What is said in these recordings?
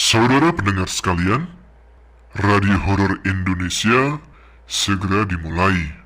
Saudara pendengar sekalian, Radio Horor Indonesia segera dimulai.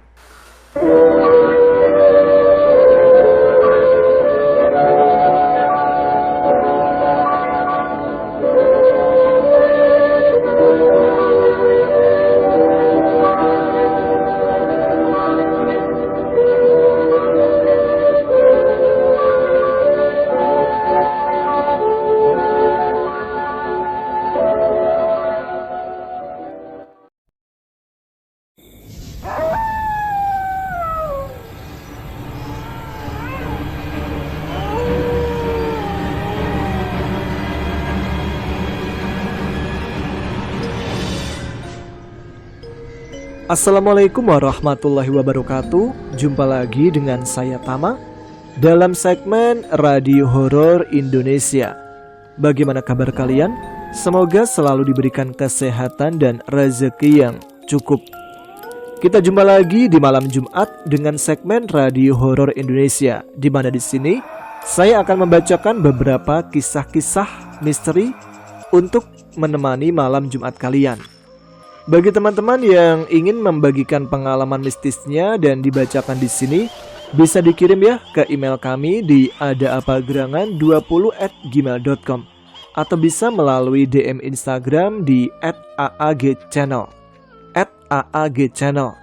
Assalamualaikum warahmatullahi wabarakatuh. Jumpa lagi dengan saya Tama dalam segmen Radio Horor Indonesia. Bagaimana kabar kalian? Semoga selalu diberikan kesehatan dan rezeki yang cukup. Kita jumpa lagi di malam Jumat dengan segmen Radio Horor Indonesia, di mana di sini saya akan membacakan beberapa kisah-kisah misteri untuk menemani malam Jumat kalian. Bagi teman-teman yang ingin membagikan pengalaman mistisnya dan dibacakan di sini, bisa dikirim ya ke email kami di adaapagerangan20@gmail.com atau bisa melalui DM Instagram di @aagchannel, @aagchannel,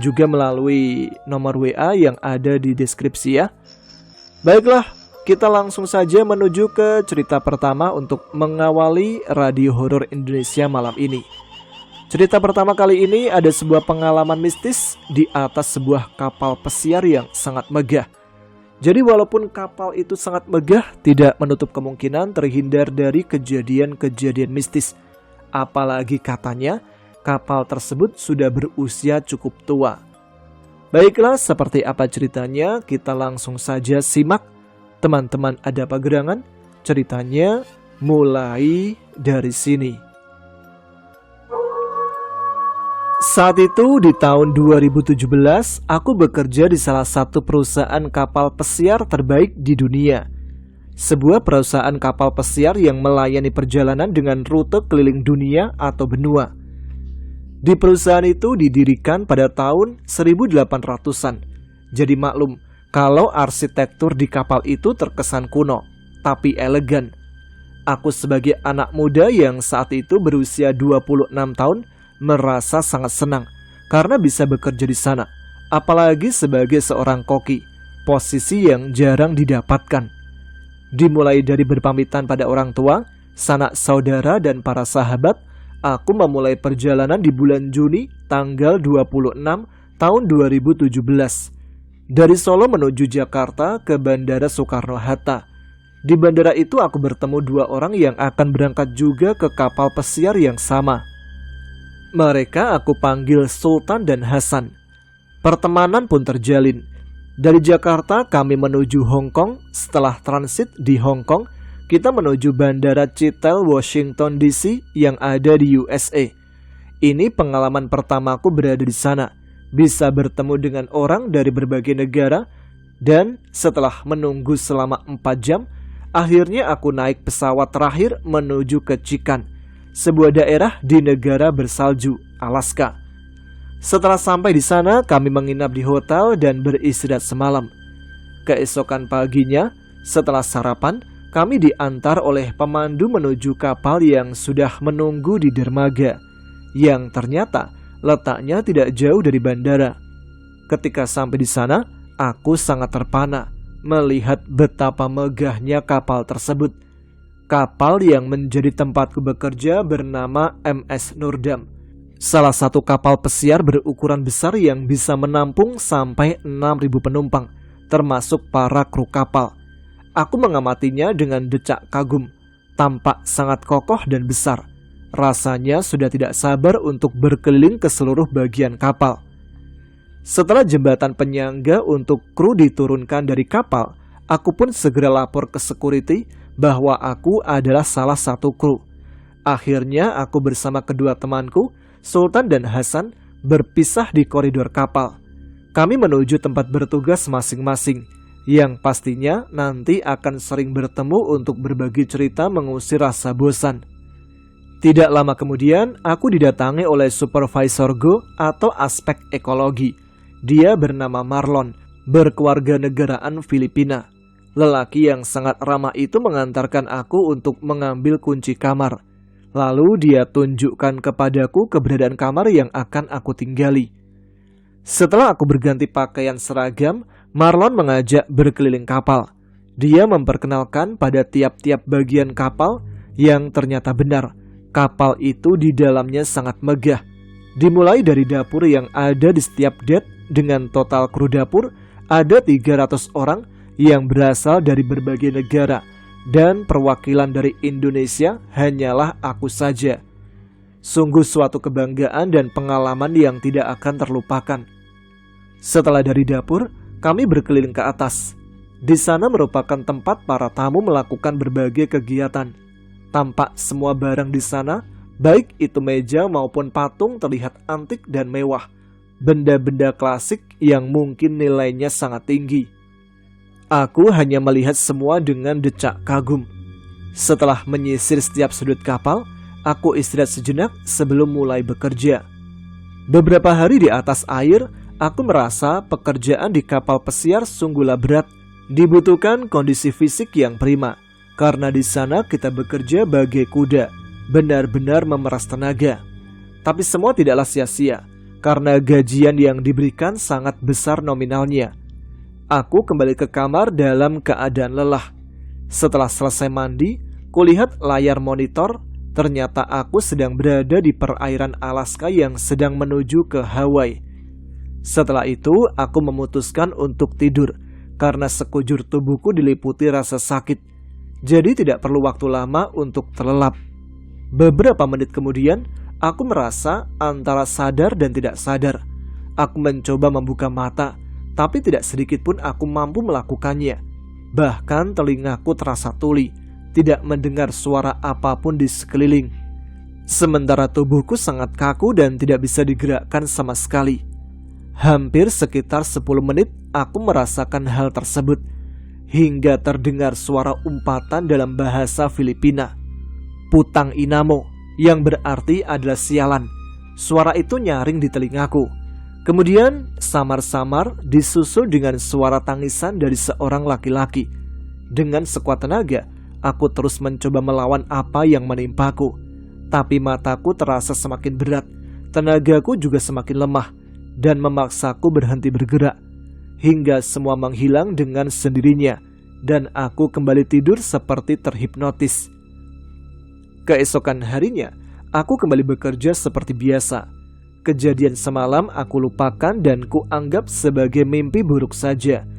juga melalui nomor WA yang ada di deskripsi ya. Baiklah, kita langsung saja menuju ke cerita pertama untuk mengawali Radio Horor Indonesia malam ini. Cerita pertama kali ini ada sebuah pengalaman mistis di atas sebuah kapal pesiar yang sangat megah. Jadi walaupun kapal itu sangat megah, tidak menutup kemungkinan terhindar dari kejadian-kejadian mistis. Apalagi katanya kapal tersebut sudah berusia cukup tua. Baiklah, seperti apa ceritanya, kita langsung saja simak. Teman-teman ada apa gerangan? Ceritanya mulai dari sini. Saat itu di tahun 2017, aku bekerja di salah satu perusahaan kapal pesiar terbaik di dunia. Sebuah perusahaan kapal pesiar yang melayani perjalanan dengan rute keliling dunia atau benua. Di perusahaan itu didirikan pada tahun 1800-an. Jadi maklum, kalau arsitektur di kapal itu terkesan kuno, tapi elegan. Aku sebagai anak muda yang saat itu berusia 26 tahun, merasa sangat senang karena bisa bekerja di sana, apalagi sebagai seorang koki, posisi yang jarang didapatkan. Dimulai dari berpamitan pada orang tua, sanak saudara dan para sahabat, aku memulai perjalanan di bulan Juni tanggal 26 tahun 2017 dari Solo menuju Jakarta ke Bandara Soekarno-Hatta. Di bandara itu aku bertemu dua orang yang akan berangkat juga ke kapal pesiar yang sama. Mereka aku panggil Sultan dan Hasan. Pertemanan pun terjalin. Dari Jakarta kami menuju Hong Kong. Setelah transit di Hong Kong, kita menuju Bandara Chitel, Washington DC yang ada di USA. Ini pengalaman pertamaku berada di sana. Bisa bertemu dengan orang dari berbagai negara. Dan setelah menunggu selama 4 jam, akhirnya aku naik pesawat terakhir menuju ke Chican, sebuah daerah di negara bersalju, Alaska. Setelah sampai di sana, kami menginap di hotel dan beristirahat semalam. Keesokan paginya, setelah sarapan, kami diantar oleh pemandu menuju kapal yang sudah menunggu di dermaga, yang ternyata letaknya tidak jauh dari bandara. Ketika sampai di sana, aku sangat terpana melihat betapa megahnya kapal tersebut. Kapal yang menjadi tempatku bekerja bernama MS Nurdam. Salah satu kapal pesiar berukuran besar yang bisa menampung sampai 6.000 penumpang, termasuk para kru kapal. Aku mengamatinya dengan decak kagum. Tampak sangat kokoh dan besar. Rasanya sudah tidak sabar untuk berkeliling ke seluruh bagian kapal. Setelah jembatan penyangga untuk kru diturunkan dari kapal, aku pun segera lapor ke security bahwa aku adalah salah satu kru. Akhirnya aku bersama kedua temanku, Sultan dan Hasan, berpisah di koridor kapal. Kami menuju tempat bertugas masing-masing, yang pastinya nanti akan sering bertemu untuk berbagi cerita mengusir rasa bosan. Tidak lama kemudian, aku didatangi oleh supervisor Go atau aspek ekologi. Dia bernama Marlon, berkewarganegaraan Filipina. Lelaki yang sangat ramah itu mengantarkan aku untuk mengambil kunci kamar. Lalu dia tunjukkan kepadaku keberadaan kamar yang akan aku tinggali. Setelah aku berganti pakaian seragam, Marlon mengajak berkeliling kapal. Dia memperkenalkan pada tiap-tiap bagian kapal yang ternyata benar. Kapal itu di dalamnya sangat megah. Dimulai dari dapur yang ada di setiap deck dengan total kru dapur ada 300 orang yang berasal dari berbagai negara dan perwakilan dari Indonesia hanyalah aku saja. Sungguh suatu kebanggaan dan pengalaman yang tidak akan terlupakan. Setelah dari dapur, kami berkeliling ke atas. Di sana merupakan tempat para tamu melakukan berbagai kegiatan. Tampak semua barang di sana, baik itu meja maupun patung terlihat antik dan mewah. Benda-benda klasik yang mungkin nilainya sangat tinggi. Aku hanya melihat semua dengan decak kagum. Setelah menyisir setiap sudut kapal, aku istirahat sejenak sebelum mulai bekerja. Beberapa hari di atas air, aku merasa pekerjaan di kapal pesiar sungguhlah berat. Dibutuhkan kondisi fisik yang prima. Karena di sana kita bekerja bagai kuda, benar-benar memeras tenaga. Tapi semua tidaklah sia-sia, karena gajian yang diberikan sangat besar nominalnya. Aku kembali ke kamar dalam keadaan lelah. Setelah selesai mandi, kulihat layar monitor, ternyata aku sedang berada di perairan Alaska yang sedang menuju ke Hawaii. Setelah itu, aku memutuskan untuk tidur, karena sekujur tubuhku diliputi rasa sakit. Jadi tidak perlu waktu lama untuk terlelap. Beberapa menit kemudian, aku merasa antara sadar dan tidak sadar. Aku mencoba membuka mata, tapi tidak sedikit pun aku mampu melakukannya. Bahkan telingaku terasa tuli, tidak mendengar suara apapun di sekeliling. Sementara tubuhku sangat kaku dan tidak bisa digerakkan sama sekali. Hampir sekitar 10 menit aku merasakan hal tersebut. Hingga terdengar suara umpatan dalam bahasa Filipina. Putang inamo, yang berarti adalah sialan. Suara itu nyaring di telingaku. Kemudian samar-samar disusul dengan suara tangisan dari seorang laki-laki. Dengan sekuat tenaga, aku terus mencoba melawan apa yang menimpaku. Tapi mataku terasa semakin berat. Tenagaku juga semakin lemah dan memaksaku berhenti bergerak. Hingga semua menghilang dengan sendirinya, dan aku kembali tidur seperti terhipnotis. Keesokan harinya, aku kembali bekerja seperti biasa. Kejadian semalam aku lupakan dan kuanggap sebagai mimpi buruk saja.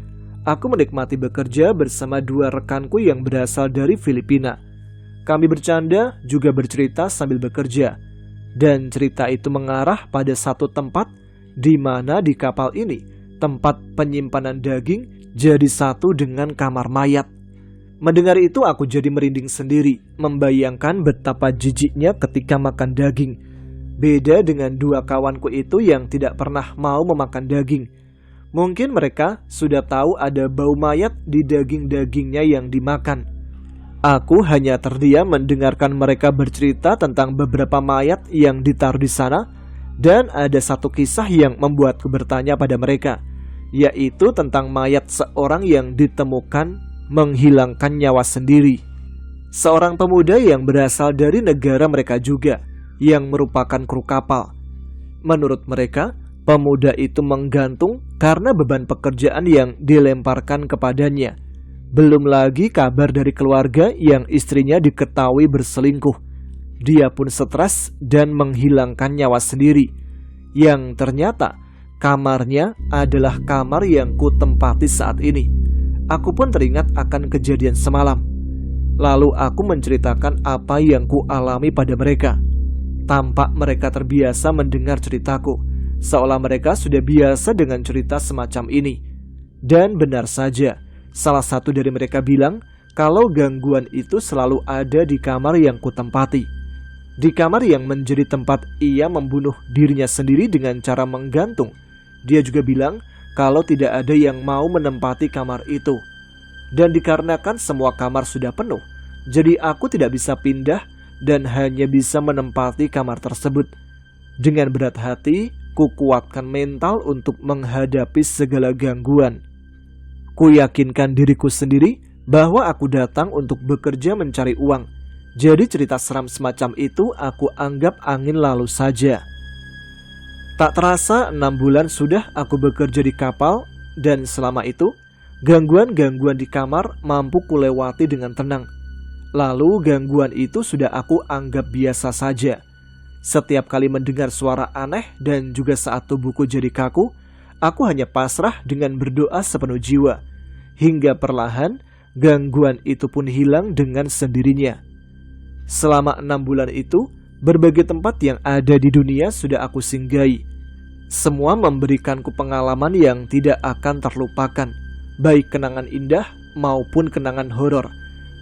Aku menikmati bekerja bersama 2 rekanku yang berasal dari Filipina. Kami bercanda juga bercerita sambil bekerja. Dan cerita itu mengarah pada satu tempat di mana di kapal ini tempat penyimpanan daging jadi satu dengan kamar mayat. Mendengar itu aku jadi merinding sendiri, membayangkan betapa jijiknya ketika makan daging. Beda dengan 2 kawanku itu yang tidak pernah mau memakan daging. Mungkin mereka sudah tahu ada bau mayat di daging-dagingnya yang dimakan. Aku hanya terdiam mendengarkan mereka bercerita tentang beberapa mayat yang ditaruh di sana. Dan ada satu kisah yang membuatku bertanya pada mereka, yaitu tentang mayat seorang yang ditemukan menghilangkan nyawa sendiri. Seorang pemuda yang berasal dari negara mereka juga, yang merupakan kru kapal. Menurut mereka, pemuda itu menggantung karena beban pekerjaan yang dilemparkan kepadanya. Belum lagi kabar dari keluarga yang istrinya diketahui berselingkuh. Dia pun stres dan menghilangkan nyawa sendiri. Yang ternyata kamarnya adalah kamar yang kutempati saat ini. Aku pun teringat akan kejadian semalam. Lalu aku menceritakan apa yang kualami pada mereka. Tampak mereka terbiasa mendengar ceritaku, seolah mereka sudah biasa dengan cerita semacam ini. Dan benar saja, salah satu dari mereka bilang kalau gangguan itu selalu ada di kamar yang kutempati. Di kamar yang menjadi tempat ia membunuh dirinya sendiri dengan cara menggantung. Dia juga bilang kalau tidak ada yang mau menempati kamar itu. Dan dikarenakan semua kamar sudah penuh, jadi aku tidak bisa pindah dan hanya bisa menempati kamar tersebut. Dengan berat hati, ku kuatkan mental untuk menghadapi segala gangguan. Ku yakinkan diriku sendiri bahwa aku datang untuk bekerja mencari uang. Jadi cerita seram semacam itu aku anggap angin lalu saja. Tak terasa 6 bulan sudah aku bekerja di kapal, dan selama itu gangguan-gangguan di kamar mampu kulewati dengan tenang. Lalu gangguan itu sudah aku anggap biasa saja. Setiap kali mendengar suara aneh dan juga saat tubuhku jadi kaku, aku hanya pasrah dengan berdoa sepenuh jiwa. Hingga perlahan gangguan itu pun hilang dengan sendirinya. Selama 6 bulan itu, berbagai tempat yang ada di dunia sudah aku singgahi. Semua memberikanku pengalaman yang tidak akan terlupakan, baik kenangan indah maupun kenangan horor.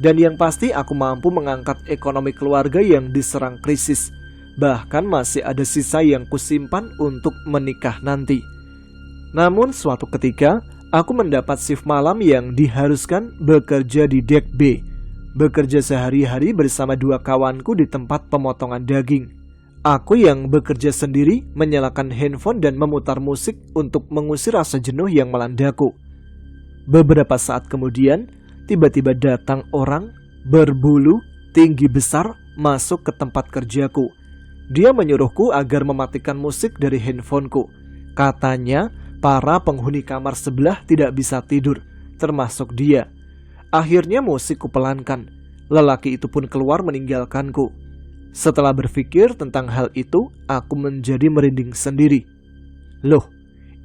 Dan yang pasti aku mampu mengangkat ekonomi keluarga yang diserang krisis. Bahkan masih ada sisa yang kusimpan untuk menikah nanti. Namun suatu ketika, aku mendapat shift malam yang diharuskan bekerja di dek B. Bekerja sehari-hari bersama 2 kawanku di tempat pemotongan daging. Aku yang bekerja sendiri menyalakan handphone dan memutar musik untuk mengusir rasa jenuh yang melandaku. Beberapa saat kemudian, tiba-tiba datang orang berbulu tinggi besar masuk ke tempat kerjaku. Dia menyuruhku agar mematikan musik dari handphoneku. Katanya para penghuni kamar sebelah tidak bisa tidur, termasuk dia. Akhirnya musikku pelankan. Lelaki itu pun keluar meninggalkanku. Setelah berpikir tentang hal itu, aku menjadi merinding sendiri. Loh,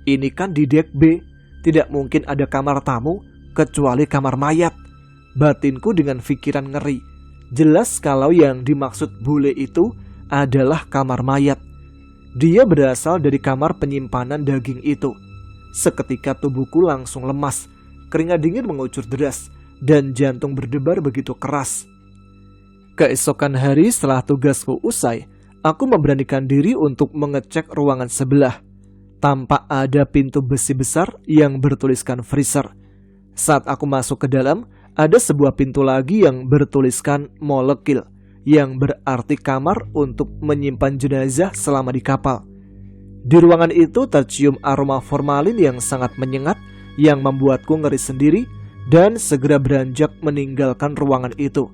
ini kan di dek B. Tidak mungkin ada kamar tamu kecuali kamar mayat. Batinku dengan pikiran ngeri. Jelas kalau yang dimaksud bule itu adalah kamar mayat. Dia berasal dari kamar penyimpanan daging itu. Seketika tubuhku langsung lemas. Keringat dingin mengucur deras dan jantung berdebar begitu keras. Keesokan hari setelah tugasku usai, aku memberanikan diri untuk mengecek ruangan sebelah. Tampak ada pintu besi besar yang bertuliskan freezer. Saat aku masuk ke dalam, ada sebuah pintu lagi yang bertuliskan molekil, yang berarti kamar untuk menyimpan jenazah selama di kapal. Di ruangan itu tercium aroma formalin yang sangat menyengat, yang membuatku ngeri sendiri dan segera beranjak meninggalkan ruangan itu.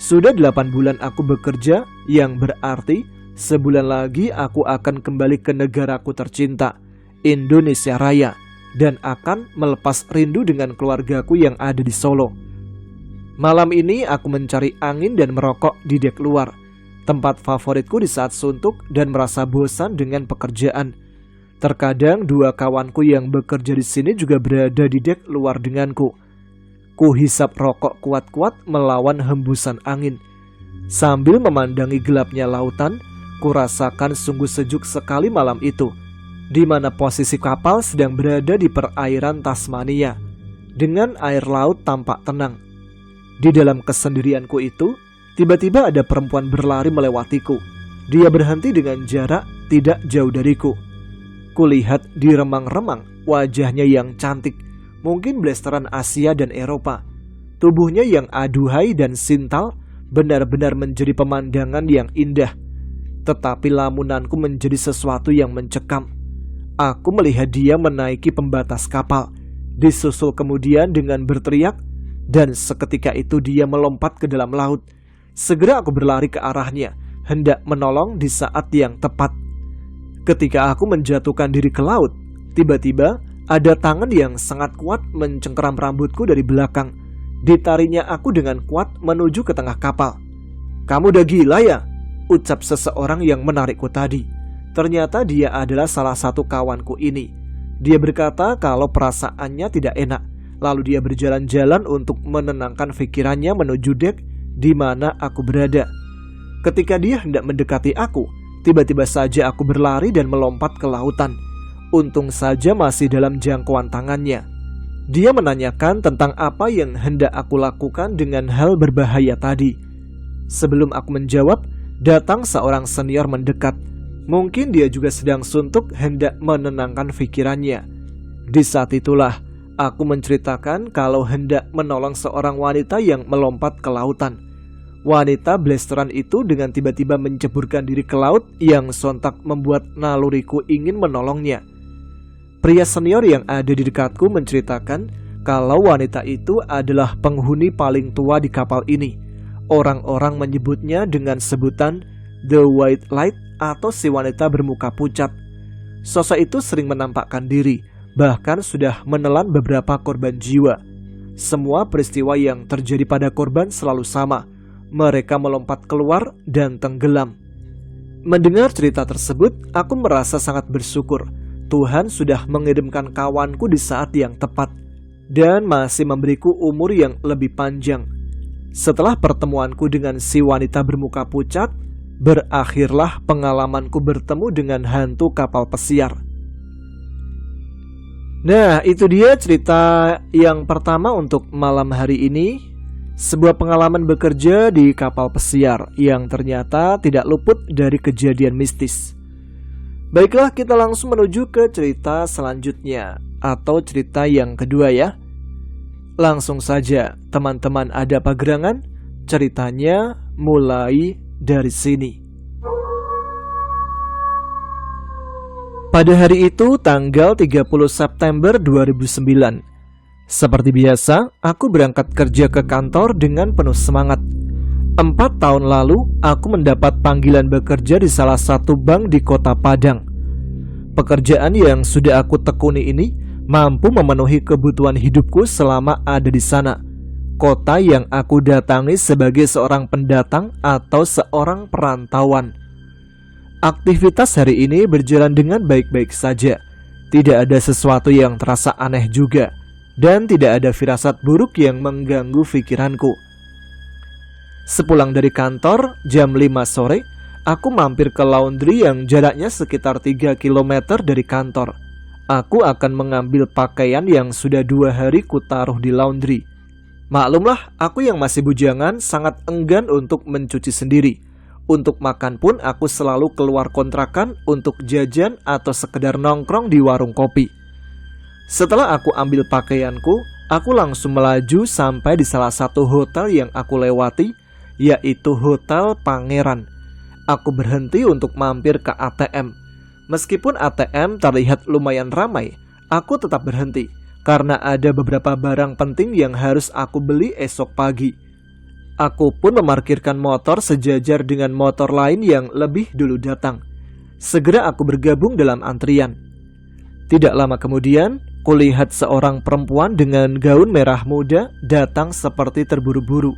Sudah 8 bulan aku bekerja, yang berarti sebulan lagi aku akan kembali ke negaraku tercinta, Indonesia Raya, dan akan melepas rindu dengan keluargaku yang ada di Solo. Malam ini aku mencari angin dan merokok di dek luar, tempat favoritku di saat suntuk dan merasa bosan dengan pekerjaan. Terkadang 2 kawanku yang bekerja di sini juga berada di dek luar denganku. Ku hisap rokok kuat-kuat melawan hembusan angin. Sambil memandangi gelapnya lautan, ku rasakan sungguh sejuk sekali malam itu, di mana posisi kapal sedang berada di perairan Tasmania, dengan air laut tampak tenang. Di dalam kesendirianku itu, tiba-tiba ada perempuan berlari melewatiku. Dia berhenti dengan jarak tidak jauh dariku. Kulihat di remang-remang wajahnya yang cantik, mungkin blasteran Asia dan Eropa. Tubuhnya yang aduhai dan sintal benar-benar menjadi pemandangan yang indah. Tetapi lamunanku menjadi sesuatu yang mencekam. Aku melihat dia menaiki pembatas kapal, disusul kemudian dengan berteriak, dan seketika itu dia melompat ke dalam laut. Segera aku berlari ke arahnya, hendak menolong di saat yang tepat. Ketika aku menjatuhkan diri ke laut, tiba-tiba ada tangan yang sangat kuat mencengkeram rambutku dari belakang. Ditarinya aku dengan kuat menuju ke tengah kapal. "Kamu udah gila ya?" ucap seseorang yang menarikku tadi. Ternyata dia adalah salah satu kawanku ini. Dia berkata kalau perasaannya tidak enak. Lalu dia berjalan-jalan untuk menenangkan pikirannya menuju dek di mana aku berada. Ketika dia hendak mendekati aku, tiba-tiba saja aku berlari dan melompat ke lautan. Untung saja masih dalam jangkauan tangannya. Dia menanyakan tentang apa yang hendak aku lakukan dengan hal berbahaya tadi. Sebelum aku menjawab, datang seorang senior mendekat. Mungkin dia juga sedang suntuk hendak menenangkan pikirannya. Di saat itulah aku menceritakan kalau hendak menolong seorang wanita yang melompat ke lautan. wanita blasteran itu dengan tiba-tiba menceburkan diri ke laut yang sontak membuat naluriku ingin menolongnya. Pria senior yang ada di dekatku menceritakan kalau wanita itu adalah penghuni paling tua di kapal ini. Orang-orang menyebutnya dengan sebutan The White Light atau si wanita bermuka pucat. Sosok itu sering menampakkan diri, bahkan sudah menelan beberapa korban jiwa. Semua peristiwa yang terjadi pada korban selalu sama. Mereka melompat keluar dan tenggelam. Mendengar cerita tersebut, aku merasa sangat bersyukur. Tuhan sudah mengirimkan kawanku di saat yang tepat dan masih memberiku umur yang lebih panjang. Setelah pertemuanku dengan si wanita bermuka pucat, berakhirlah pengalamanku bertemu dengan hantu kapal pesiar. Nah, itu dia cerita yang pertama untuk malam hari ini. Sebuah pengalaman bekerja di kapal pesiar yang ternyata tidak luput dari kejadian mistis. Baiklah, kita langsung menuju ke cerita selanjutnya atau cerita yang kedua ya. Langsung saja, teman-teman ada apa gerangan? Ceritanya mulai dari sini. Pada hari itu, tanggal 30 September 2009. Seperti biasa, aku berangkat kerja ke kantor dengan penuh semangat. 4 tahun lalu, aku mendapat panggilan bekerja di salah satu bank di kota Padang. Pekerjaan yang sudah aku tekuni ini mampu memenuhi kebutuhan hidupku selama ada di sana. Kota yang aku datangi sebagai seorang pendatang atau seorang perantauan. Aktivitas hari ini berjalan dengan baik-baik saja. Tidak ada sesuatu yang terasa aneh juga. Dan tidak ada firasat buruk yang mengganggu pikiranku. Sepulang dari kantor, jam 5 sore, aku mampir ke laundry yang jaraknya sekitar 3 km dari kantor. Aku akan mengambil pakaian yang sudah 2 hari kutaruh di laundry. Maklumlah, aku yang masih bujangan sangat enggan untuk mencuci sendiri. Untuk makan pun aku selalu keluar kontrakan untuk jajan atau sekedar nongkrong di warung kopi. Setelah aku ambil pakaianku, aku langsung melaju sampai di salah satu hotel yang aku lewati, yaitu Hotel Pangeran. Aku berhenti untuk mampir ke ATM. Meskipun ATM terlihat lumayan ramai, aku tetap berhenti karena ada beberapa barang penting yang harus aku beli esok pagi. Aku pun memarkirkan motor sejajar dengan motor lain yang lebih dulu datang. Segera aku bergabung dalam antrian. Tidak lama kemudian, kulihat seorang perempuan dengan gaun merah muda datang seperti terburu-buru.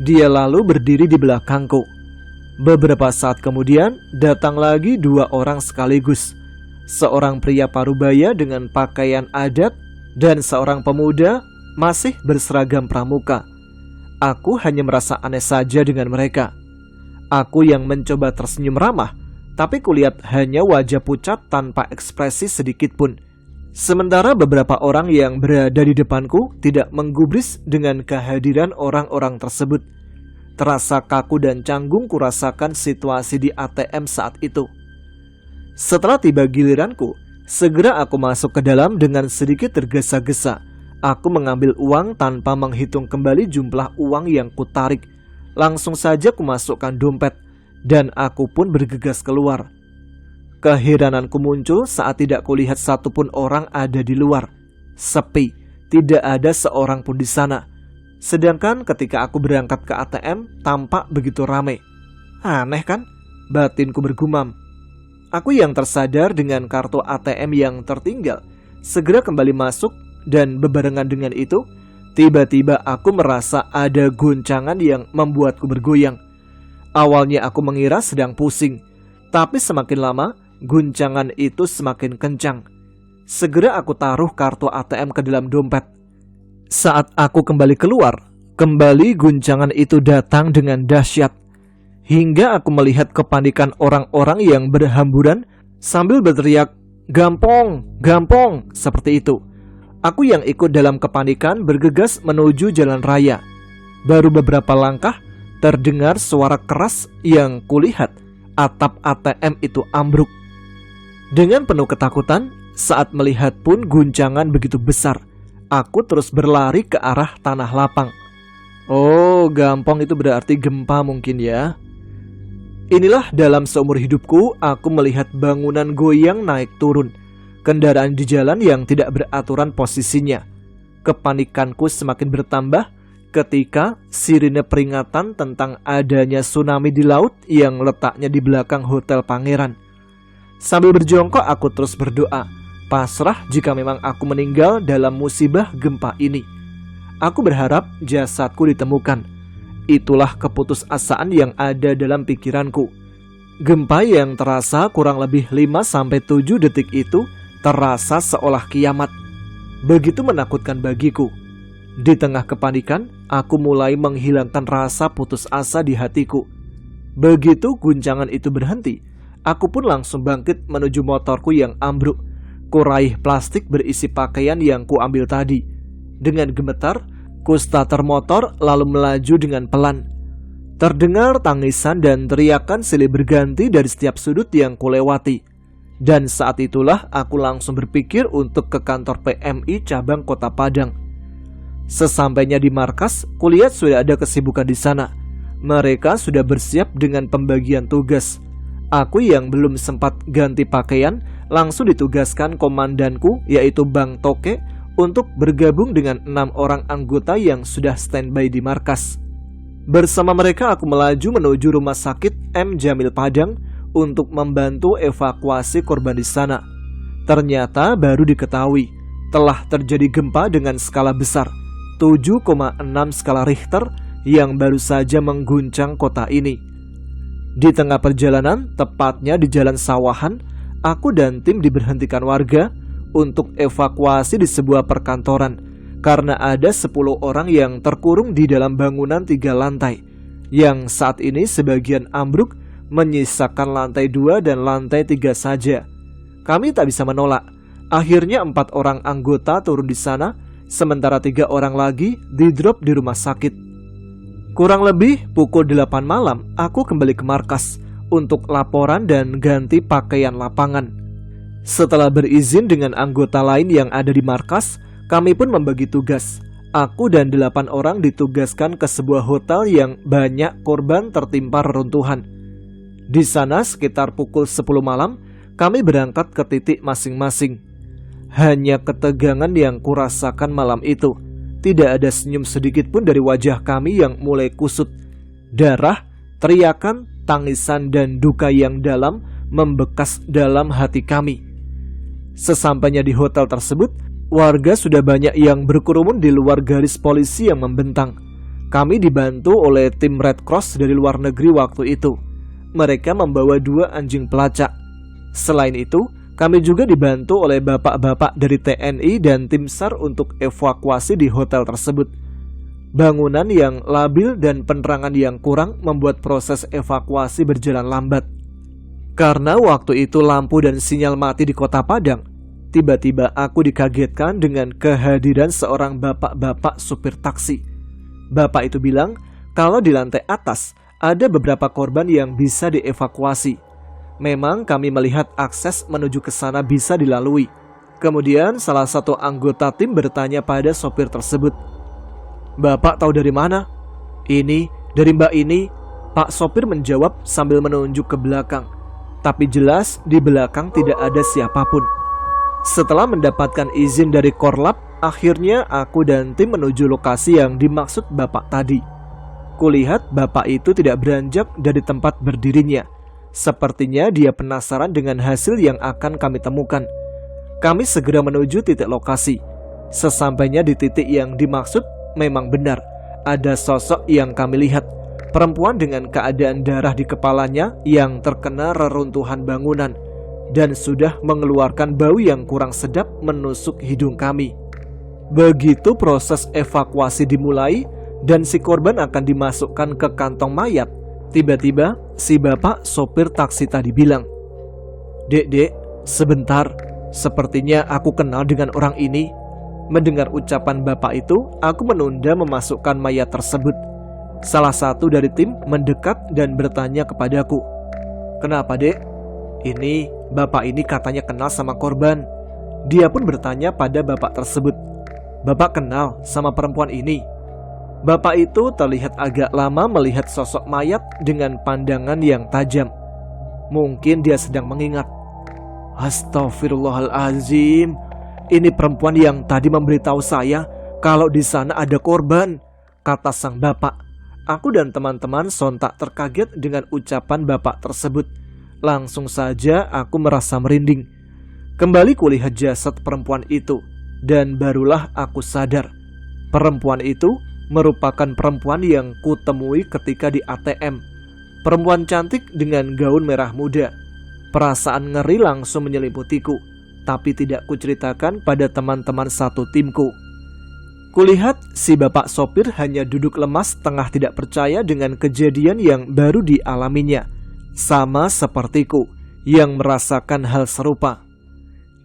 Dia lalu berdiri di belakangku. Beberapa saat kemudian, datang lagi 2 orang sekaligus. Seorang pria parubaya dengan pakaian adat dan seorang pemuda masih berseragam pramuka. Aku hanya merasa aneh saja dengan mereka. Aku yang mencoba tersenyum ramah, tapi kulihat hanya wajah pucat tanpa ekspresi sedikit pun. Sementara beberapa orang yang berada di depanku tidak menggubris dengan kehadiran orang-orang tersebut. Terasa kaku dan canggung kurasakan situasi di ATM saat itu. Setelah tiba giliranku, segera aku masuk ke dalam dengan sedikit tergesa-gesa. Aku mengambil uang tanpa menghitung kembali jumlah uang yang kutarik. Langsung saja kumasukkan dompet dan aku pun bergegas keluar. Keherananku muncul saat tidak kulihat satupun orang ada di luar. Sepi, tidak ada seorang pun di sana. Sedangkan ketika aku berangkat ke ATM, tampak begitu ramai. Aneh kan? Batinku bergumam. Aku yang tersadar dengan kartu ATM yang tertinggal, segera kembali masuk dan bebarengan dengan itu, tiba-tiba aku merasa ada goncangan yang membuatku bergoyang. Awalnya aku mengira sedang pusing, tapi semakin lama, guncangan itu semakin kencang. Segera aku taruh kartu ATM ke dalam dompet. Saat aku kembali keluar, kembali guncangan itu datang dengan dahsyat. Hingga aku melihat kepanikan orang-orang yang berhamburan sambil berteriak, "Gampong, gampong," seperti itu. Aku yang ikut dalam kepanikan bergegas menuju jalan raya. Baru beberapa langkah, terdengar suara keras yang kulihat atap ATM itu ambruk. Dengan penuh ketakutan, saat melihat pun guncangan begitu besar, aku terus berlari ke arah tanah lapang. Oh, gampang itu berarti gempa mungkin ya. Inilah dalam seumur hidupku aku melihat bangunan goyang naik turun, kendaraan di jalan yang tidak beraturan posisinya. Kepanikanku semakin bertambah ketika sirine peringatan tentang adanya tsunami di laut yang letaknya di belakang Hotel Pangeran. Sambil berjongkok aku terus berdoa, pasrah jika memang aku meninggal dalam musibah gempa ini. Aku berharap jasadku ditemukan. Itulah keputusasaan yang ada dalam pikiranku. Gempa yang terasa kurang lebih 5-7 detik itu terasa seolah kiamat. Begitu menakutkan bagiku. Di tengah kepanikan, aku mulai menghilangkan rasa putus asa di hatiku. Begitu guncangan itu berhenti, aku pun langsung bangkit menuju motorku yang ambruk. Kuraih plastik berisi pakaian yang kuambil tadi. Dengan gemetar, ku starter motor lalu melaju dengan pelan. Terdengar tangisan dan teriakan silih berganti dari setiap sudut yang kulewati. Dan saat itulah aku langsung berpikir untuk ke kantor PMI cabang Kota Padang. Sesampainya di markas, kulihat sudah ada kesibukan di sana. Mereka sudah bersiap dengan pembagian tugas. Aku yang belum sempat ganti pakaian langsung ditugaskan komandanku yaitu Bang Toke untuk bergabung dengan 6 orang anggota yang sudah standby di markas. Bersama mereka aku melaju menuju rumah sakit M. Jamil Padang untuk membantu evakuasi korban di sana. Ternyata baru diketahui telah terjadi gempa dengan skala besar 7,6 skala Richter yang baru saja mengguncang kota ini. Di tengah perjalanan, tepatnya di jalan Sawahan, aku dan tim diberhentikan warga untuk evakuasi di sebuah perkantoran karena ada 10 orang yang terkurung di dalam bangunan 3 lantai yang saat ini sebagian ambruk, menyisakan lantai 2 dan lantai 3 saja. Kami tak bisa menolak. Akhirnya 4 orang anggota turun di sana, sementara 3 orang lagi di-drop di rumah sakit. Kurang lebih pukul 8 malam aku kembali ke markas untuk laporan dan ganti pakaian lapangan. Setelah berizin dengan anggota lain yang ada di markas, kami pun membagi tugas. Aku dan 8 orang ditugaskan ke sebuah hotel yang banyak korban tertimpa reruntuhan. Di sana sekitar pukul 10 malam, kami berangkat ke titik masing-masing. Hanya ketegangan yang kurasakan malam itu. Tidak ada senyum sedikit pun dari wajah kami yang mulai kusut. Darah, teriakan, tangisan, dan duka yang dalam membekas dalam hati kami. Sesampainya di hotel tersebut, warga sudah banyak yang berkerumun di luar garis polisi yang membentang. Kami dibantu oleh tim Red Cross dari luar negeri waktu itu. Mereka membawa 2 anjing pelacak. Selain itu, kami juga dibantu oleh bapak-bapak dari TNI dan tim SAR untuk evakuasi di hotel tersebut. Bangunan yang labil dan penerangan yang kurang membuat proses evakuasi berjalan lambat. Karena waktu itu lampu dan sinyal mati di Kota Padang, tiba-tiba aku dikagetkan dengan kehadiran seorang bapak-bapak supir taksi. Bapak itu bilang kalau di lantai atas ada beberapa korban yang bisa dievakuasi. Memang kami melihat akses menuju ke sana bisa dilalui. Kemudian salah satu anggota tim bertanya pada sopir tersebut, "Bapak tahu dari mana?" "Ini, dari Mbak ini," Pak sopir menjawab sambil menunjuk ke belakang. Tapi jelas di belakang tidak ada siapapun. Setelah mendapatkan izin dari Korlap, akhirnya aku dan tim menuju lokasi yang dimaksud bapak tadi. Kulihat bapak itu tidak beranjak dari tempat berdirinya. Sepertinya dia penasaran dengan hasil yang akan kami temukan. Kami segera menuju titik lokasi. Sesampainya di titik yang dimaksud, memang benar ada sosok yang kami lihat. Perempuan dengan keadaan darah di kepalanya yang terkena reruntuhan bangunan dan sudah mengeluarkan bau yang kurang sedap menusuk hidung kami. Begitu proses evakuasi dimulai dan si korban akan dimasukkan ke kantong mayat, tiba-tiba si bapak sopir taksi tadi bilang, Dek, sebentar, sepertinya aku kenal dengan orang ini." Mendengar ucapan bapak itu, aku menunda memasukkan mayat tersebut. Salah satu dari tim mendekat dan bertanya kepadaku, "Kenapa, Dek?" "Ini, bapak ini katanya kenal sama korban." Dia pun bertanya pada bapak tersebut, "Bapak kenal sama perempuan ini?" Bapak itu terlihat agak lama melihat sosok mayat dengan pandangan yang tajam. Mungkin dia sedang mengingat. Astaghfirullahalazim, ini perempuan yang tadi memberitahu saya kalau di sana ada korban, kata sang bapak. Aku dan teman-teman sontak terkaget dengan ucapan bapak tersebut. Langsung saja aku merasa merinding. Kembali kulihat jasad perempuan itu, dan barulah aku sadar. Perempuan itu merupakan perempuan yang kutemui ketika di ATM. Perempuan cantik dengan gaun merah muda. Perasaan ngeri langsung menyelimutiku, tapi tidak kuceritakan pada teman-teman satu timku. Kulihat si bapak sopir hanya duduk lemas tengah tidak percaya dengan kejadian yang baru dialaminya. Sama sepertiku yang merasakan hal serupa.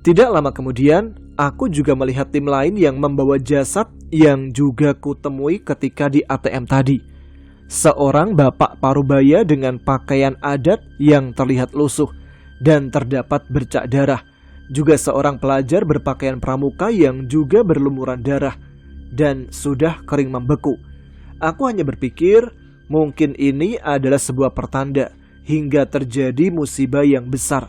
Tidak lama kemudian, aku juga melihat tim lain yang membawa jasad yang juga kutemui ketika di ATM tadi. Seorang bapak parubaya dengan pakaian adat yang terlihat lusuh dan terdapat bercak darah. Juga seorang pelajar berpakaian pramuka yang juga berlumuran darah dan sudah kering membeku. Aku hanya berpikir mungkin ini adalah sebuah pertanda hingga terjadi musibah yang besar.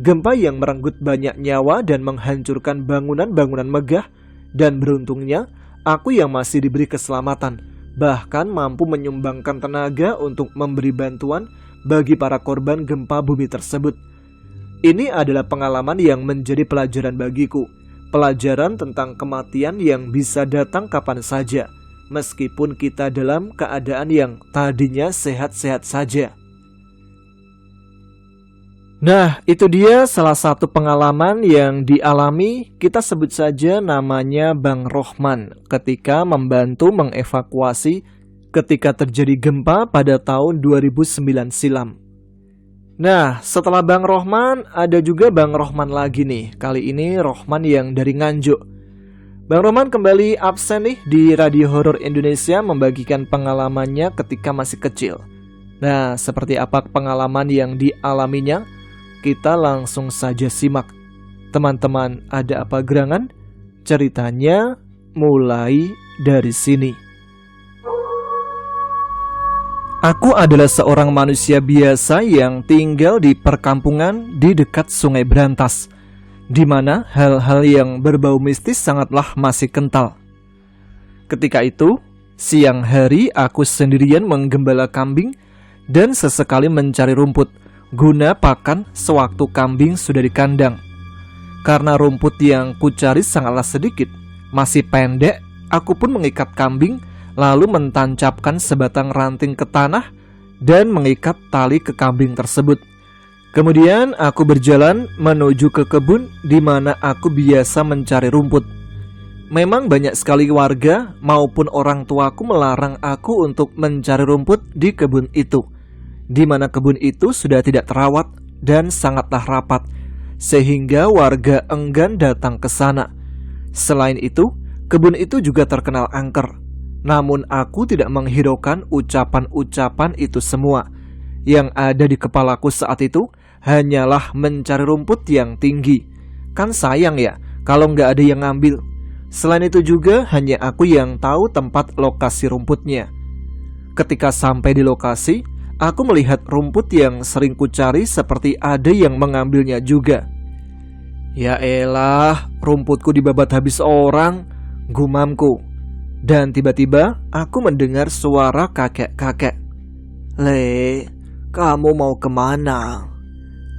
Gempa yang merenggut banyak nyawa dan menghancurkan bangunan-bangunan megah, dan beruntungnya aku yang masih diberi keselamatan, bahkan mampu menyumbangkan tenaga untuk memberi bantuan bagi para korban gempa bumi tersebut. Ini adalah pengalaman yang menjadi pelajaran bagiku, pelajaran tentang kematian yang bisa datang kapan saja, meskipun kita dalam keadaan yang tadinya sehat-sehat saja. Nah, itu dia salah satu pengalaman yang dialami, kita sebut saja namanya Bang Rohman, ketika membantu mengevakuasi ketika terjadi gempa pada tahun 2009 silam. Nah, setelah Bang Rohman, ada juga Bang Rohman lagi nih. Kali ini Rohman yang dari Nganjuk. Bang Rohman kembali absen nih di Radio Horor Indonesia membagikan pengalamannya ketika masih kecil. Nah, seperti apa pengalaman yang dialaminya? Kita langsung saja simak. Teman-teman, ada apa gerangan? Ceritanya mulai dari sini. Aku adalah seorang manusia biasa yang tinggal di perkampungan di dekat Sungai Brantas, di mana hal-hal yang berbau mistis sangatlah masih kental. Ketika itu, siang hari aku sendirian menggembala kambing dan sesekali mencari rumput guna pakan sewaktu kambing sudah di kandang. Karena rumput yang kucari sangatlah sedikit, masih pendek, aku pun mengikat kambing, lalu mentancapkan sebatang ranting ke tanah dan mengikat tali ke kambing tersebut. Kemudian aku berjalan menuju ke kebun di mana aku biasa mencari rumput. Memang banyak sekali warga maupun orang tuaku melarang aku untuk mencari rumput di kebun itu, di mana kebun itu sudah tidak terawat dan sangatlah rapat, sehingga warga enggan datang ke sana. Selain itu, kebun itu juga terkenal angker. Namun aku tidak menghiraukan ucapan-ucapan itu semua. Yang ada di kepalaku saat itu hanyalah mencari rumput yang tinggi. Kan sayang ya kalau nggak ada yang ngambil. Selain itu juga hanya aku yang tahu tempat lokasi rumputnya. Ketika sampai di lokasi, aku melihat rumput yang sering kucari seperti ada yang mengambilnya juga. Ya elah, rumputku dibabat habis orang, gumamku. Dan tiba-tiba aku mendengar suara kakek-kakek. Le, kamu mau kemana?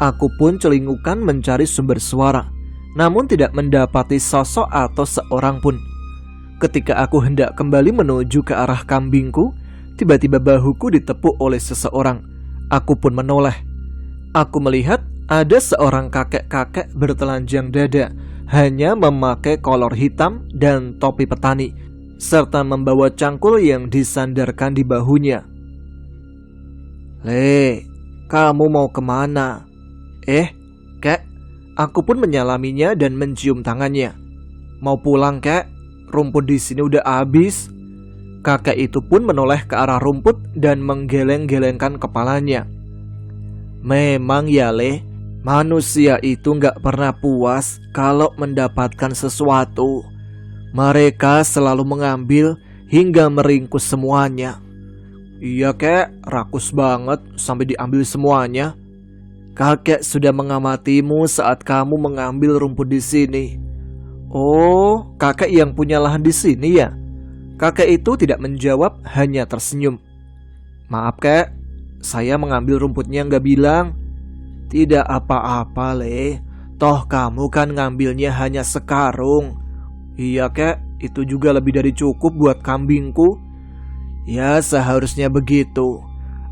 Aku pun celingukan mencari sumber suara, namun tidak mendapati sosok atau seorang pun. Ketika aku hendak kembali menuju ke arah kambingku, tiba-tiba bahuku ditepuk oleh seseorang. Aku pun menoleh. Aku melihat ada seorang kakek-kakek bertelanjang dada, hanya memakai kolor hitam dan topi petani, serta membawa cangkul yang disandarkan di bahunya. Le, kamu mau kemana? Kek, aku pun menyalaminya dan mencium tangannya. Mau pulang, kek? Rumput di sini udah habis. Kakek itu pun menoleh ke arah rumput dan menggeleng-gelengkan kepalanya. Memang ya Le, manusia itu gak pernah puas kalau mendapatkan sesuatu. Mereka selalu mengambil hingga meringkus semuanya. Iya kek, rakus banget sampai diambil semuanya. Kakek sudah mengamatimu saat kamu mengambil rumput di sini. Oh, kakek yang punya lahan di sini ya? Kakek itu tidak menjawab, hanya tersenyum. Maaf kek, saya mengambil rumputnya nggak bilang. Tidak apa-apa Le, toh kamu kan ngambilnya hanya sekarung. Iya kek, itu juga lebih dari cukup buat kambingku. Ya seharusnya begitu.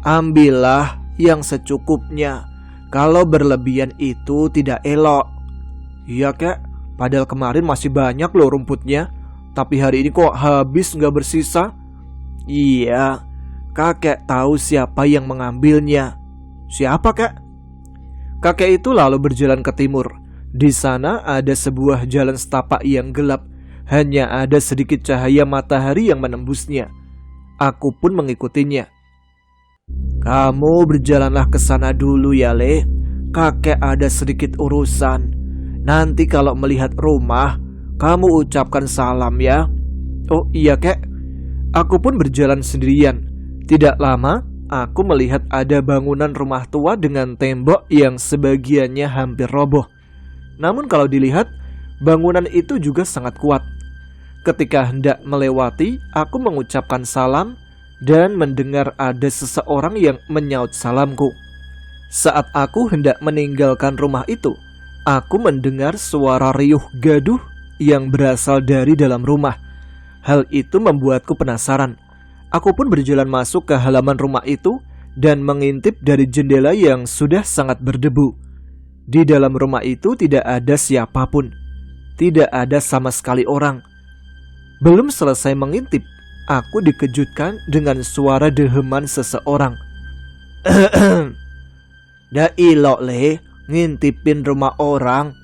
Ambillah yang secukupnya. Kalau berlebihan itu tidak elok. Iya kek, padahal kemarin masih banyak loh rumputnya. Tapi hari ini kok habis gak bersisa? Iya, kakek tahu siapa yang mengambilnya. Siapa kek? Kakek itu lalu berjalan ke timur. Di sana ada sebuah jalan setapak yang gelap. Hanya ada sedikit cahaya matahari yang menembusnya. Aku pun mengikutinya. Kamu berjalanlah ke sana dulu ya Le. Kakek ada sedikit urusan. Nanti kalau melihat rumah, kamu ucapkan salam ya. Oh iya kek. Aku pun berjalan sendirian. Tidak lama, aku melihat ada bangunan rumah tua dengan tembok yang sebagiannya hampir roboh. Namun kalau dilihat, bangunan itu juga sangat kuat. Ketika hendak melewati, aku mengucapkan salam dan mendengar ada seseorang yang menyaut salamku. Saat aku hendak meninggalkan rumah itu, aku mendengar suara riuh gaduh yang berasal dari dalam rumah. Hal itu membuatku penasaran. Aku pun berjalan masuk ke halaman rumah itu dan mengintip dari jendela yang sudah sangat berdebu. Di dalam rumah itu tidak ada siapapun. Tidak ada sama sekali orang. Belum selesai mengintip, aku dikejutkan dengan suara deheman seseorang. Dah ilok Le, ngintipin rumah orang.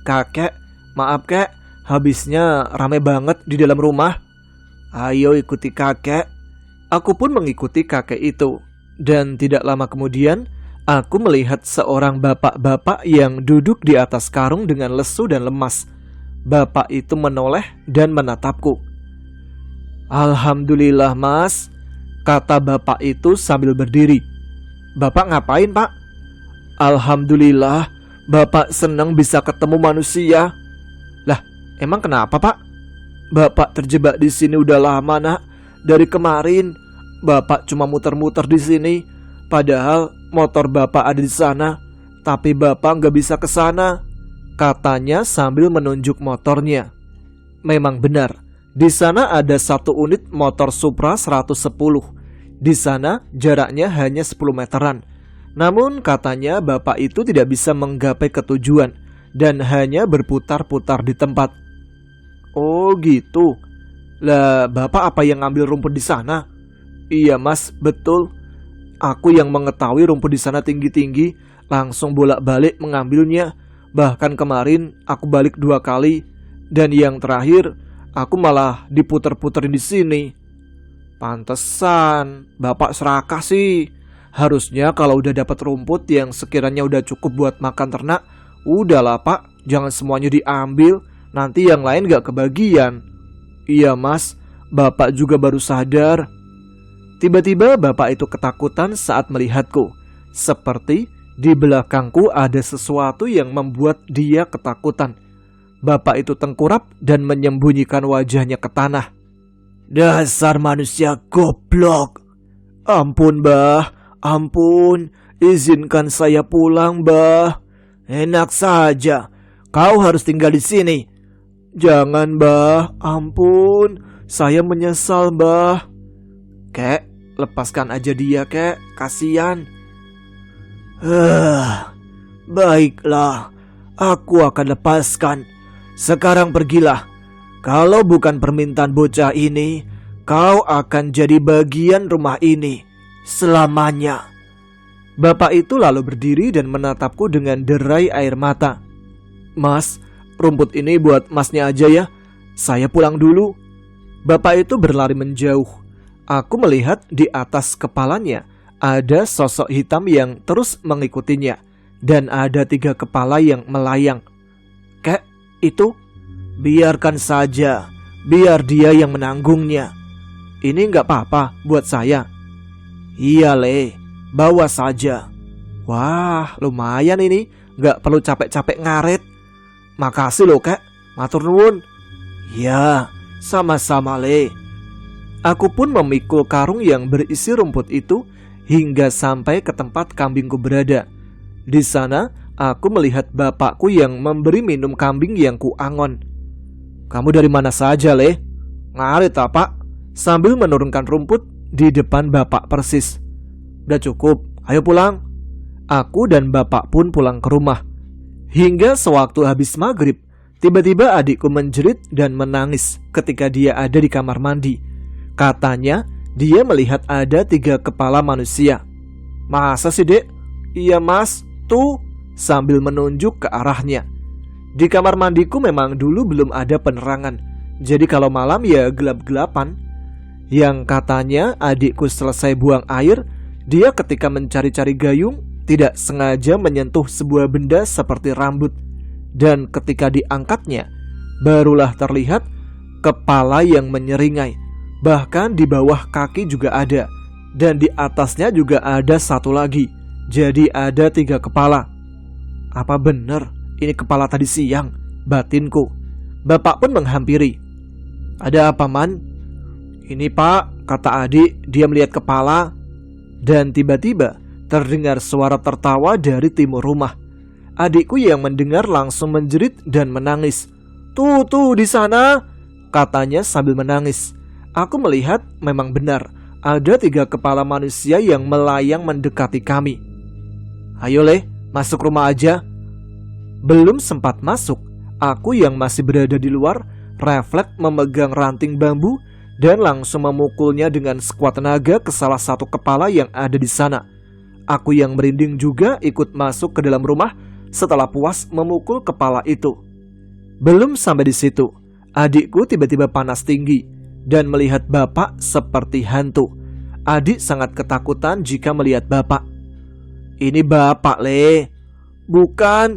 Kakek, maaf kek, habisnya rame banget di dalam rumah. Ayo ikuti kakek. Aku pun mengikuti kakek itu. Dan tidak lama kemudian, aku melihat seorang bapak-bapak yang duduk di atas karung dengan lesu dan lemas. Bapak itu menoleh dan menatapku. Alhamdulillah mas, kata bapak itu sambil berdiri. Bapak ngapain pak? Alhamdulillah, bapak senang bisa ketemu manusia. Lah, emang kenapa pak? Bapak terjebak di sini udah lama nak. Dari kemarin, bapak cuma muter-muter di sini. Padahal motor bapak ada di sana, tapi bapak nggak bisa ke sana. Katanya sambil menunjuk motornya. Memang benar, di sana ada satu unit motor Supra 110. Di sana jaraknya hanya 10 meteran. Namun katanya bapak itu tidak bisa menggapai ke tujuan dan hanya berputar-putar di tempat. Oh gitu. Lah bapak apa yang ngambil rumput di sana? Iya mas, betul. Aku yang mengetahui rumput di sana tinggi-tinggi, langsung bolak-balik mengambilnya. Bahkan kemarin aku balik 2 kali. Dan yang terakhir aku malah diputer-puterin di sini. Pantesan bapak serakah sih. Harusnya kalau udah dapat rumput yang sekiranya udah cukup buat makan ternak, udahlah pak, jangan semuanya diambil. Nanti yang lain gak kebagian. Iya mas, bapak juga baru sadar. Tiba-tiba bapak itu ketakutan saat melihatku. Seperti di belakangku ada sesuatu yang membuat dia ketakutan. Bapak itu tengkurap dan menyembunyikan wajahnya ke tanah. Dasar manusia goblok. Ampun bah, ampun. Izinkan saya pulang bah. Enak saja, kau harus tinggal di sini. Jangan bah, ampun. Saya menyesal bah. Kek, lepaskan aja dia kek, kasihan. Baiklah, aku akan lepaskan. Sekarang pergilah. Kalau bukan permintaan bocah ini, kau akan jadi bagian rumah ini selamanya. Bapak itu lalu berdiri dan menatapku dengan derai air mata. Mas, rumput ini buat masnya aja ya. Saya pulang dulu. Bapak itu berlari menjauh. Aku melihat di atas kepalanya ada sosok hitam yang terus mengikutinya. Dan ada 3 kepala yang melayang. Kek, itu? Biarkan saja. biar dia yang menanggungnya. Ini nggak apa-apa buat saya. Iya Le, bawa saja. Wah, lumayan ini, nggak perlu capek-capek ngaret. Makasih loh Kak, matur nuwun. Ya, sama-sama Le. Aku pun memikul karung yang berisi rumput itu hingga sampai ke tempat kambingku berada. Di sana, aku melihat bapakku yang memberi minum kambing yang kuangon. Kamu dari mana saja Le? Ngarit apa? Sambil menurunkan rumput di depan bapak persis. Udah cukup, ayo pulang. Aku dan bapak pun pulang ke rumah. Hingga sewaktu habis maghrib, tiba-tiba adikku menjerit dan menangis ketika dia ada di kamar mandi. Katanya dia melihat ada 3 kepala manusia. Masa sih dek? Iya mas, tuh, sambil menunjuk ke arahnya. Di kamar mandiku memang dulu belum ada penerangan, jadi kalau malam ya gelap-gelapan. Yang katanya adikku selesai buang air, dia ketika mencari-cari gayung tidak sengaja menyentuh sebuah benda seperti rambut. Dan ketika diangkatnya, barulah terlihat kepala yang menyeringai. Bahkan di bawah kaki juga ada, dan di atasnya juga ada satu lagi. Jadi ada 3 kepala. Apa benar ini kepala tadi siang? Batinku. Bapak pun menghampiri. Ada apa man? Ini pak, kata adik, dia melihat kepala. Dan tiba-tiba terdengar suara tertawa dari timur rumah. Adikku yang mendengar langsung menjerit dan menangis. Tuh di sana, katanya sambil menangis. Aku melihat memang benar ada 3 kepala manusia yang melayang mendekati kami. Ayo Le, masuk rumah aja. Belum sempat masuk, aku yang masih berada di luar refleks memegang ranting bambu dan langsung memukulnya dengan sekuat tenaga ke salah satu kepala yang ada di sana. Aku yang merinding juga ikut masuk ke dalam rumah setelah puas memukul kepala itu. Belum sampai di situ, adikku tiba-tiba panas tinggi dan melihat bapak seperti hantu. Adik sangat ketakutan jika melihat bapak. Ini bapak Le. Bukan,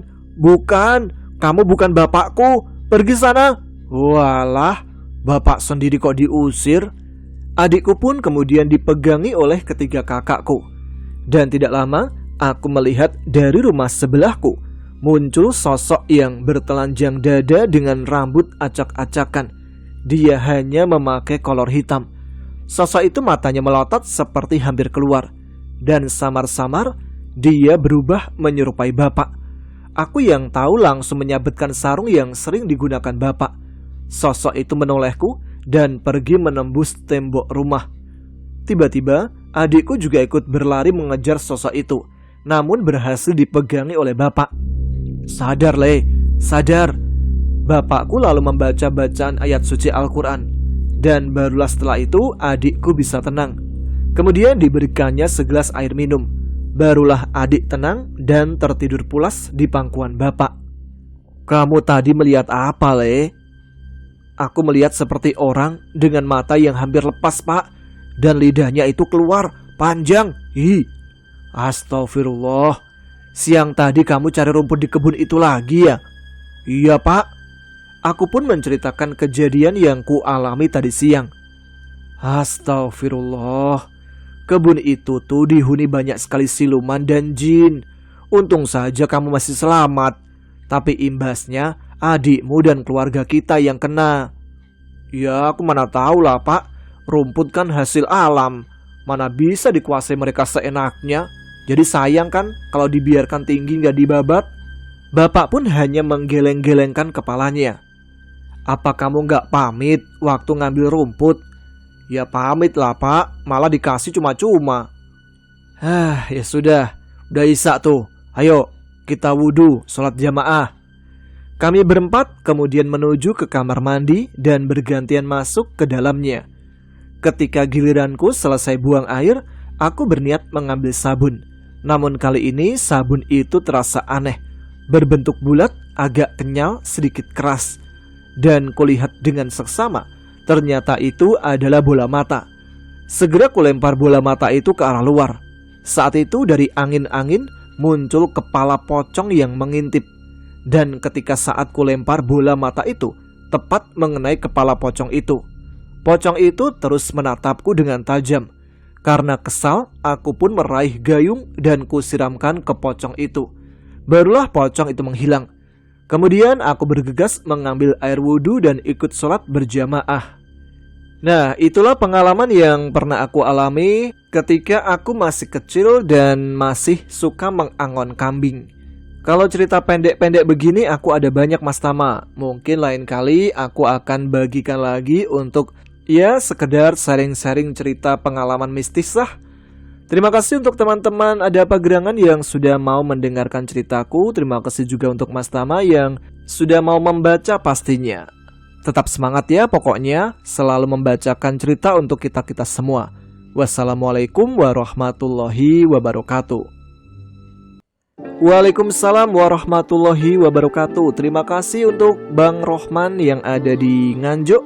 kamu bukan bapakku. Pergi sana. Walah, bapak sendiri kok diusir. Adikku pun kemudian dipegangi oleh ketiga kakakku. Dan tidak lama aku melihat dari rumah sebelahku muncul sosok yang bertelanjang dada dengan rambut acak-acakan. Dia hanya memakai kolor hitam. Sosok itu matanya melotot seperti hampir keluar. Dan samar-samar dia berubah menyerupai bapak. Aku yang tahu langsung menyabetkan sarung yang sering digunakan bapak. Sosok itu menolehku dan pergi menembus tembok rumah. Tiba-tiba adikku juga ikut berlari mengejar sosok itu, namun berhasil dipegangi oleh bapak. Sadar Le, sadar. Bapakku lalu membaca bacaan ayat suci Al-Quran. Dan barulah setelah itu adikku bisa tenang. Kemudian diberikannya segelas air minum. Barulah adik tenang dan tertidur pulas di pangkuan bapak. Kamu tadi melihat apa Le? Aku melihat seperti orang dengan mata yang hampir lepas pak. Dan lidahnya itu keluar panjang. Astagfirullah. Siang tadi kamu cari rumput di kebun itu lagi ya? Iya pak. Aku pun menceritakan kejadian yang ku alami tadi siang. Astagfirullah. Kebun itu tuh dihuni banyak sekali siluman dan jin. Untung saja kamu masih selamat. Tapi imbasnya adikmu dan keluarga kita yang kena. Ya aku mana tahu lah pak. Rumput kan hasil alam. Mana bisa dikuasai mereka seenaknya. Jadi sayang kan kalau dibiarkan tinggi gak dibabat. Bapak pun hanya menggeleng-gelengkan kepalanya. Apa kamu gak pamit waktu ngambil rumput? Ya pamit lah pak, malah dikasih cuma-cuma. Ya sudah, udah isya tuh. Ayo kita wudhu, sholat jamaah. Kami berempat kemudian menuju ke kamar mandi dan bergantian masuk ke dalamnya. Ketika giliranku selesai buang air, aku berniat mengambil sabun. Namun kali ini sabun itu terasa aneh. Berbentuk bulat, agak kenyal, sedikit keras. Dan kulihat dengan seksama, ternyata itu adalah bola mata. Segera kulempar bola mata itu ke arah luar. Saat itu dari angin-angin muncul kepala pocong yang mengintip. Dan ketika saat kulempar bola mata itu, tepat mengenai kepala pocong itu. Pocong itu terus menatapku dengan tajam. Karena kesal, aku pun meraih gayung dan kusiramkan ke pocong itu. Barulah pocong itu menghilang. Kemudian aku bergegas mengambil air wudhu dan ikut sholat berjamaah. Nah, itulah pengalaman yang pernah aku alami ketika aku masih kecil dan masih suka mengangon kambing. Kalau cerita pendek-pendek begini aku ada banyak, Mas Tama. Mungkin lain kali aku akan bagikan lagi untuk ya sekedar sharing-sharing cerita pengalaman mistis lah. Terima kasih untuk teman-teman Ada Apa Gerangan yang sudah mau mendengarkan ceritaku. Terima kasih juga untuk Mas Tama yang sudah mau membaca pastinya. Tetap semangat ya pokoknya, selalu membacakan cerita untuk kita-kita semua. Wassalamualaikum warahmatullahi wabarakatuh. Waalaikumsalam warahmatullahi wabarakatuh. Terima kasih untuk Bang Rohman yang ada di Nganjuk,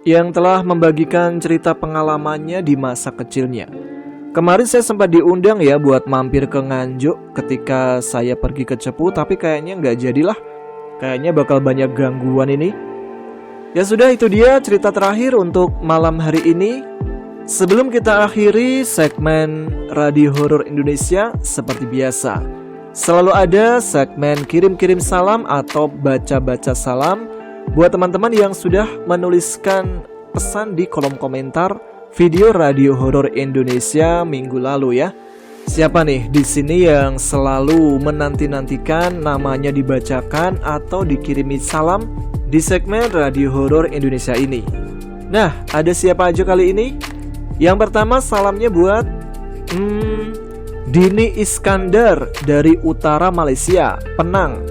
yang telah membagikan cerita pengalamannya di masa kecilnya. Kemarin saya sempat diundang ya buat mampir ke Nganjuk ketika saya pergi ke Cepu, tapi kayaknya nggak jadilah. Kayaknya bakal banyak gangguan ini. Ya sudah, itu dia cerita terakhir untuk malam hari ini. Sebelum kita akhiri segmen Radio Horor Indonesia, seperti biasa selalu ada segmen kirim-kirim salam atau baca-baca salam buat teman-teman yang sudah menuliskan pesan di kolom komentar video Radio Horor Indonesia minggu lalu ya. Siapa nih di sini yang selalu menanti-nantikan namanya dibacakan atau dikirimi salam di segmen Radio Horor Indonesia ini? Nah, ada siapa aja kali ini? Yang pertama salamnya buat Dini Iskandar dari utara Malaysia, Penang,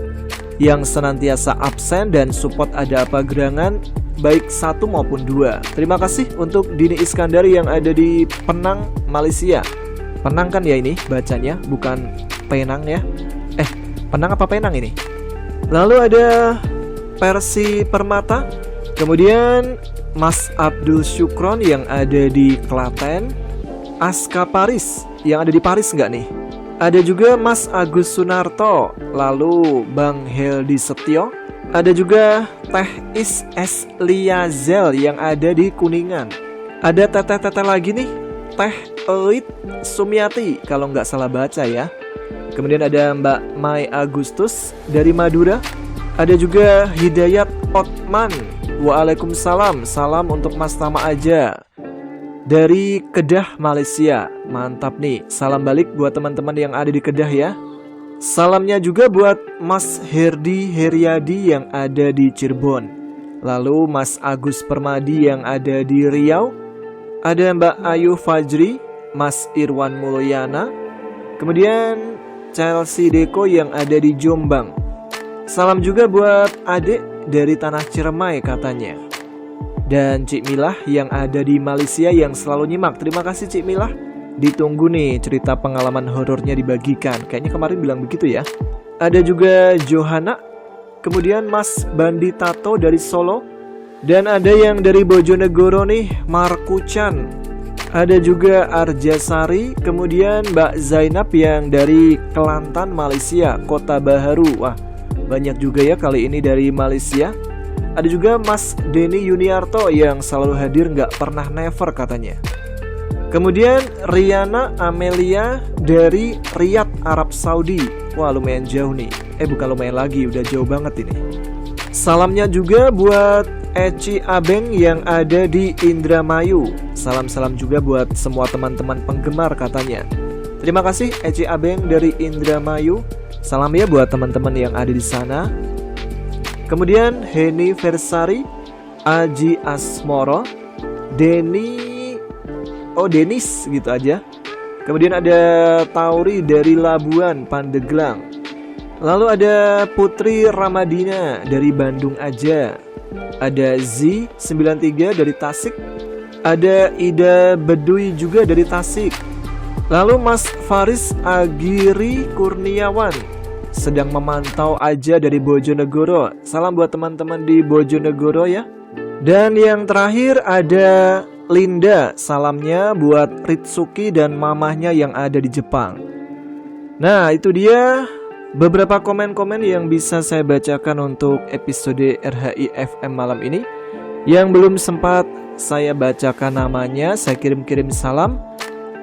yang senantiasa absen dan support Ada Apa Gerangan baik 1 maupun 2. Terima kasih untuk Dini Iskandar yang ada di Penang, Malaysia. Penang kan ya ini bacanya, bukan Penang ya. Penang apa Penang ini? Lalu ada Persi Permata, kemudian Mas Abdul Syukron yang ada di Klaten, Aska Paris yang ada di Paris nggak nih? Ada juga Mas Agus Sunarto, lalu Bang Heldi Setio, ada juga Teh Is S Liazel yang ada di Kuningan. Ada teteh-teteh lagi nih, Teh Elit Sumiati kalau nggak salah baca ya. Kemudian ada Mbak Mai Agustus dari Madura. Ada juga Hidayat Otman. Waalaikumsalam, salam untuk Mas Tama aja dari Kedah, Malaysia. Mantap nih, salam balik buat teman-teman yang ada di Kedah ya. Salamnya juga buat Mas Herdi Heriadi yang ada di Cirebon. Lalu Mas Agus Permadi yang ada di Riau. Ada Mbak Ayu Fajri, Mas Irwan Mulyana. Kemudian Chelsea Deko yang ada di Jombang. Salam juga buat adik dari Tanah Ciremai katanya. Dan Cik Milah yang ada di Malaysia yang selalu nyimak. Terima kasih Cik Milah. Ditunggu nih cerita pengalaman horornya dibagikan. Kayaknya kemarin bilang begitu ya. Ada juga Johanna. Kemudian Mas Bandi Tato dari Solo. Dan ada yang dari Bojonegoro nih, Markuchan. Ada juga Arjasari. Kemudian Mbak Zainab yang dari Kelantan, Malaysia, Kota Baharu. Wah, banyak juga ya kali ini dari Malaysia. Ada juga Mas Denny Yuniarto yang selalu hadir, nggak pernah never katanya. Kemudian Riana Amelia dari Riyadh, Arab Saudi. Wah, lumayan jauh nih. Bukan lumayan lagi, udah jauh banget ini. Salamnya juga buat Eci Abeng yang ada di Indramayu. Salam-salam juga buat semua teman-teman penggemar katanya. Terima kasih Eci Abeng dari Indramayu. Salam ya buat teman-teman yang ada di sana. Kemudian Heni Versari, Aji Asmoro, Denis gitu aja. Kemudian ada Tauri dari Labuan, Pandeglang. Lalu ada Putri Ramadina dari Bandung aja. Ada Z93 dari Tasik. Ada Ida Bedui juga dari Tasik. Lalu Mas Faris Agiri Kurniawan sedang memantau aja dari Bojonegoro. Salam buat teman-teman di Bojonegoro ya. Dan yang terakhir ada Linda. Salamnya buat Ritsuki dan mamahnya yang ada di Jepang. Nah, itu dia Beberapa komen-komen yang bisa saya bacakan untuk episode RHI FM malam ini. Yang belum sempat saya bacakan namanya, saya kirim-kirim salam.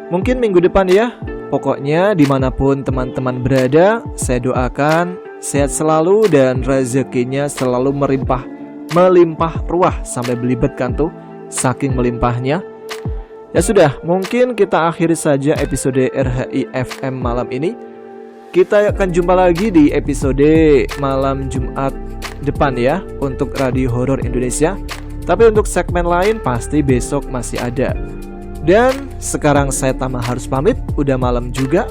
Mungkin minggu depan ya. Pokoknya dimanapun teman-teman berada, saya doakan sehat selalu dan rezekinya selalu melimpah ruah sampai belibet kan tuh, saking melimpahnya. Ya sudah, mungkin kita akhiri saja episode RHI FM malam ini. Kita akan jumpa lagi di episode malam Jumat depan ya, untuk Radio Horor Indonesia. Tapi untuk segmen lain pasti besok masih ada. Dan sekarang saya Tama harus pamit, udah malam juga.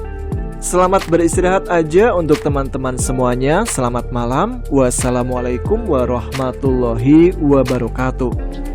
Selamat beristirahat aja untuk teman-teman semuanya. Selamat malam. Wassalamualaikum warahmatullahi wabarakatuh.